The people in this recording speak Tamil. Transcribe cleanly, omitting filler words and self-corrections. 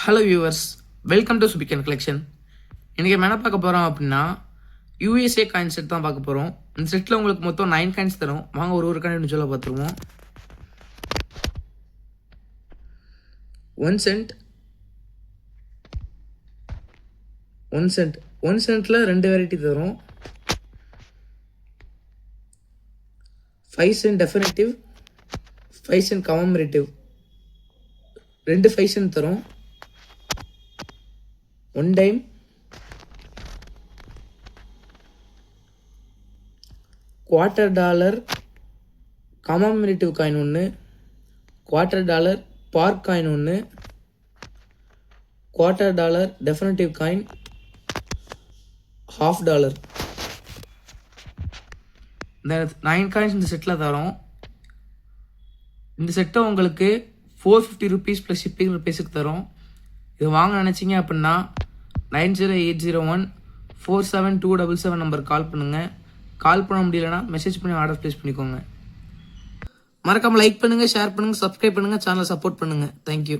Hello viewers, welcome to Subikan collection. இன்றைக்கி என்ன பார்க்க போகிறோம் அப்படின்னா யூஎஸ்ஏ காயின் செட் தான் பார்க்க போகிறோம். இந்த செட்டில் உங்களுக்கு மொத்தம் 9 காயின்ஸ் தரும். வாங்க ஒரு காயின் இண்டிவிஜுவலாக பார்த்துருவோம். 1 சென்ட் 1 சென்ட்டில் 2 வெரைட்டி தரும். 5 cent definitive, 5 cent commemorative, 2 5 cent தரும். 1 time, $1/4 commemorative coin 1, $1/4 park coin 1, $1/4 definitive coin, $1/2. இந்த 9 காயின்ஸ் இந்த செட்டில் தரோம். இந்த செட்டை உங்களுக்கு $450 ப்ளஸ் ஷிப்பிங் ருபீஸுக்கு தரும். இது வாங்க நினச்சிங்க அப்படின்னா 9080147277 நம்பர் கால் பண்ணுங்கள். கால் பண்ண முடியலன்னா மெசேஜ் பண்ணி ஆர்டர் ப்ளேஸ் பண்ணிக்கோங்க. மறக்காமல் லைக் பண்ணுங்கள், ஷேர் பண்ணுங்கள், சப்ஸ்கிரைப் பண்ணுங்கள், சேனலை சப்போர்ட் பண்ணுங்கள். தேங்க்யூ.